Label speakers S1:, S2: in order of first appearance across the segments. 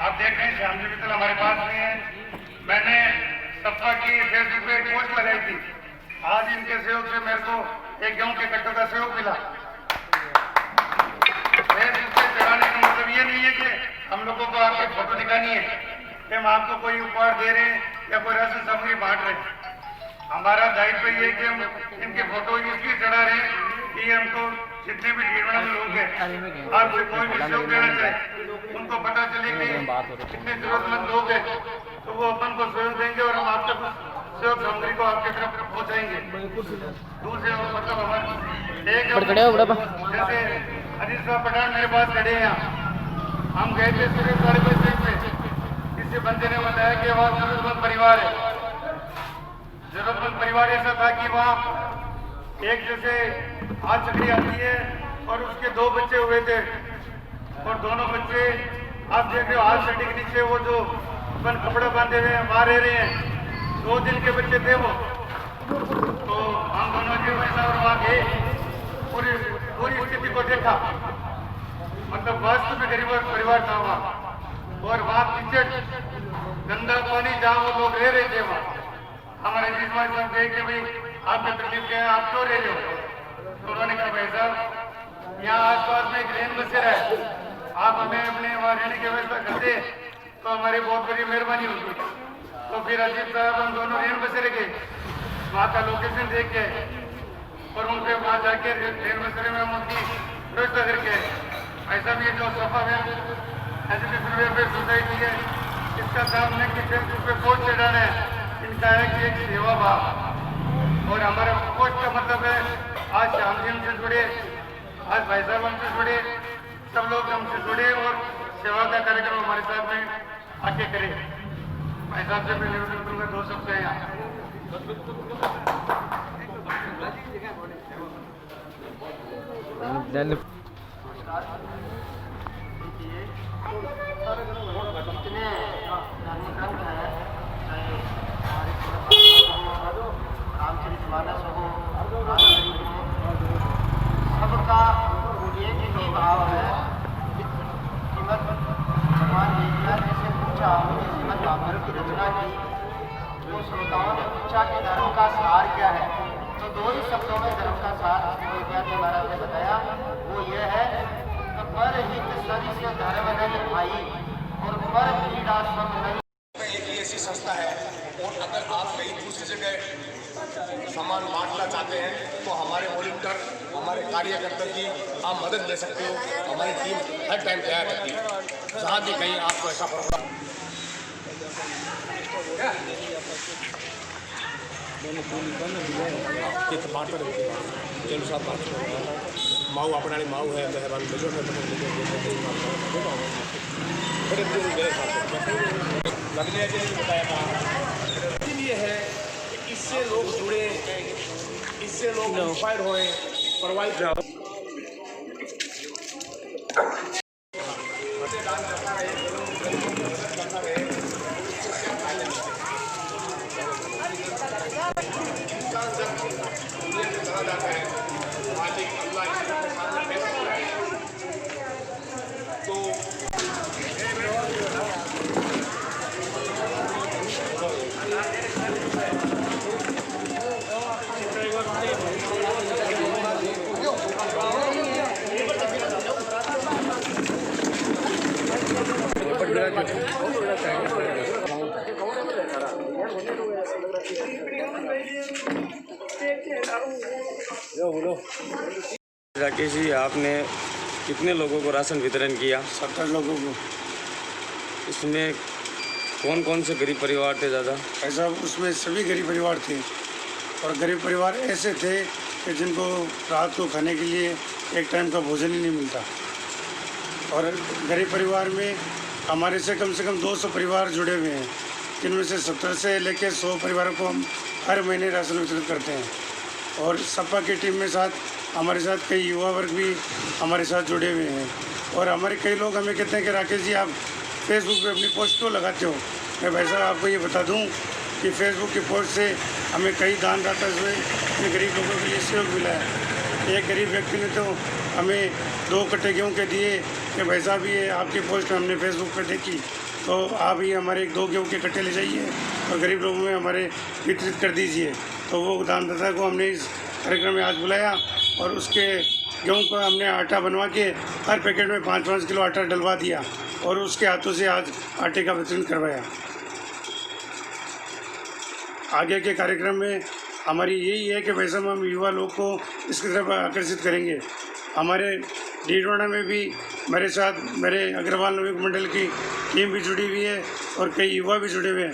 S1: आप देख रहे हैं श्याम जी मित्तल हमारे पास में है। मैंने सपा की फेसबुक पे एक पोस्ट लगाई थी। आज इनके सहयोग से मेरे को एक गेहूं के कट्टों का सहयोग मिला। फेसबुक पे चढ़ाने का मतलब ये नहीं है कि हम लोगों को आपकी फोटो दिखानी है कि हम आपको कोई उपहार दे रहे हैं या कोई राशन सामग्री बांट रहे हैं। हमारा दायित्व ये है कि हम इनकी फोटो इसलिए चढ़ा रहे हैं कि हमको जितने भी भीड़ लोग हैं आपसे कोई भी सहयोग देना चाहे उनको पता चले कि कितने जरूरतमंद लोग हैं तो वो अपन को सहयोग देंगे और हम आप तक सहयोग सामग्री को आपके तरफ पहुंचाएंगे। दूसरे मतलब हमारे एक जैसे अजीत साहब पठान मेरे पास खड़े हैं। हम गए थे सुरेश गाड़ी पे किसी बंदे ने बताया कि वहाँ जरूरतमंद परिवार है। जरूरतमंद परिवार ऐसा था कि वहाँ एक जैसे हाथ चकड़ी आती है और उसके 2 बच्चे हुए थे और दोनों बच्चे आप देख रहे हो हाथ चकड़ी के नीचे वो जो अपन कपड़ा बांधे हुए हैं वहाँ रह रहे हैं। 2 दिन के बच्चे थे वो। तो हम दोनों जी वैसा और वहाँ गए पूरी स्थिति को देखा। मतलब वास्तव में गरीब परिवार था वहाँ और वहाँ पीछे गंदा पानी जहाँ वो लोग रह रहे थे वहाँ हमारे अजीत भाई साहब कहे कि भाई आपकी तकलीफ क्या है आप क्यों रह रहे हो। तो उन्होंने कहा भाई साहब यहाँ आसपास में एक रेन बसेरा है आप हमें अपने वहाँ रहने की व्यवस्था करते तो हमारी बहुत बड़ी मेहरबानी होगी। तो फिर अजीत साहब हम दोनों रेन बसेरे गए वहाँ का लोकेशन देख के और उन पे वहाँ जाके रेन बसेरे में हम उनकी व्यवस्था करके ऐसा भी जो सफा एजुकेशन वेलफेयर सोसाइटी है इसका काम है कि फेसबुक पे पोस्ट चढ़ाना है। इनका है कि एक सेवा भाव और हमारे पोस्ट का मतलब है आज श्याम जी हमसे जुड़े आज भाई साहब हमसे जुड़े सब लोग हमसे जुड़े और सेवा का कार्यक्रम हमारे साथ में आके करें। भाई साहब से मैं निवेदन करूँगा 2 शब्द है यहाँ।
S2: जितने धर्मग्रंथ हैं चाहे रामचरित मानस हो सबका एक ही भाव है। श्रीमद भगवान ने जैसे पूछा श्रीमद भागवत की रचना की तो श्रोताओं ने पूछा कि धर्म का सार क्या है। तो 2 ही शब्दों में धर्म का सार विद्यार्थी महाराज ने बताया वो ये है पर हित सरी से धर्म नहीं भाई और पर पीड़ा सब नहीं।
S3: एक ही ऐसी संस्था है और अगर आप कहीं दूसरी जगह सामान बांटना चाहते हैं तो हमारे वॉलंटियर हमारे कार्यकर्ता की आप मदद ले सकते हो। हमारी टीम हर टाइम तैयार रहती है जहाँ भी कहीं आपको ऐसा प्रोग्राम माऊ अपना माऊ है मेहरबान लगने के लिए बताया था। इसलिए है कि इससे लोग जुड़े इससे लोग इंस्पायर हुए प्रभावित
S4: राकेश जी आपने कितने लोगों को राशन वितरण किया?
S1: 70 लोगों को।
S4: इसमें कौन कौन से गरीब परिवार थे ज़्यादा?
S1: ऐसा उसमें सभी गरीब परिवार थे और गरीब परिवार ऐसे थे कि जिनको रात को खाने के लिए एक टाइम का भोजन ही नहीं मिलता। और गरीब परिवार में हमारे से कम 200 परिवार जुड़े हुए हैं जिनमें से 70 से लेकर 100 परिवारों को हम हर महीने राशन वितरित करते हैं। और सपा की टीम में साथ हमारे साथ कई युवा वर्ग भी हमारे साथ जुड़े हुए हैं। और हमारे कई लोग हमें कहते हैं कि राकेश जी आप फेसबुक पे अपनी पोस्ट क्यों लगाते हो। मैं भाई साहब आपको ये बता दूं कि फेसबुक की पोस्ट से हमें कई दानदाता हुए अपने गरीब लोगों के लिए सहयोग मिला है। एक गरीब व्यक्ति ने तो हमें 2 कट्टे गेहूँ के दिए कि भाई साहब ये आपकी पोस्ट हमने फेसबुक पर देखी, तो आप ये हमारे 2 गेहूँ के कट्टे ले जाइए और गरीब लोगों में हमारे वितरित कर दीजिए। तो वो दानदाता को हमने इस कार्यक्रम में आज बुलाया और उसके गेहूँ को हमने आटा बनवा के हर पैकेट में 5-5 किलो आटा डलवा दिया और उसके हाथों से आज आटे का वितरण करवाया। आगे के कार्यक्रम में हमारी यही है कि वैसे हम युवा लोग को इसकी तरफ आकर्षित करेंगे। हमारे डीडवाना में भी मेरे साथ मेरे अग्रवाल नवयुग मंडल की टीम भी जुड़ी हुई है और कई युवा भी जुड़े हुए हैं।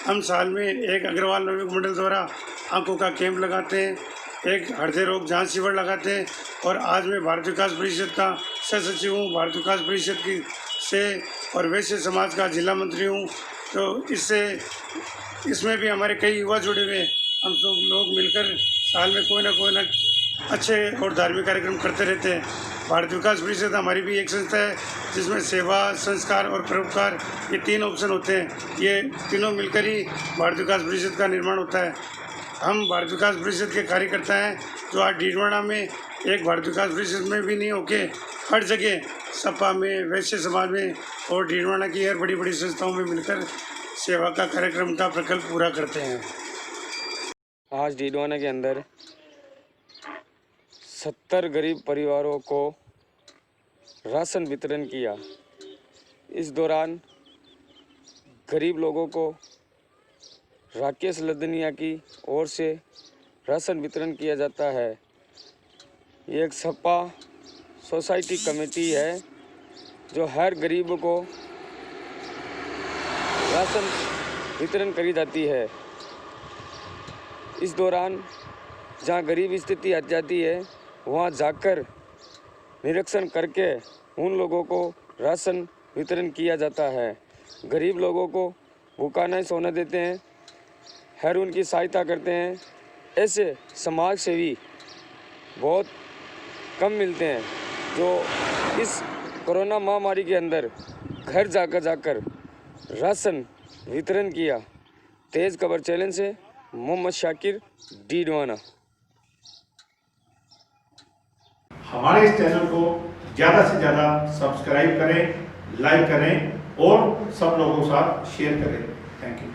S1: हम साल में एक अग्रवाल नवयुग मंडल द्वारा आंखों का कैंप लगाते हैं, एक हृदय रोग जांच शिविर लगाते हैं और आज मैं भारत विकास परिषद का सह सचिव हूँ, भारत विकास परिषद की से और वैश्य समाज का जिला मंत्री हूँ। तो इसमें भी हमारे कई युवा जुड़े हुए हैं। हम सब लोग मिलकर साल में कोई ना अच्छे और धार्मिक कार्यक्रम करते रहते हैं। भारत विकास परिषद हमारी भी एक संस्था है जिसमें सेवा, संस्कार और परोपकार ये 3 ऑप्शन होते हैं। ये तीनों मिलकर ही भारत विकास परिषद का निर्माण होता है। हम भारत विकास परिषद के कार्यकर्ता हैं जो आज डीडवाना में एक भारत विकास परिषद में भी नहीं होके हर जगह सपा में, वैश्य समाज में और डीडवाना की हर बड़ी संस्थाओं में मिलकर सेवा का कार्यक्रम का प्रकल्प पूरा करते हैं।
S4: आज डीडवाना के अंदर 70 गरीब परिवारों को राशन वितरण किया। इस दौरान गरीब लोगों को राकेश लदनिया की ओर से राशन वितरण किया जाता है। ये एक सपा सोसाइटी कमेटी है जो हर गरीब को राशन वितरण करी जाती है। इस दौरान जहाँ गरीब स्थिति आ जाती है वहाँ जाकर निरीक्षण करके उन लोगों को राशन वितरण किया जाता है। गरीब लोगों को भूखा नहीं सोने देते हैं, हर उनकी सहायता करते हैं। ऐसे समाज सेवी बहुत कम मिलते हैं जो इस कोरोना महामारी के अंदर घर जाकर राशन वितरण किया। तेज़ खबर चैनल से मोहम्मद शाकिर, डीडवाना।
S5: हमारे इस चैनल को ज़्यादा से ज़्यादा सब्सक्राइब करें, लाइक करें और सब लोगों के साथ शेयर करें। Thank you.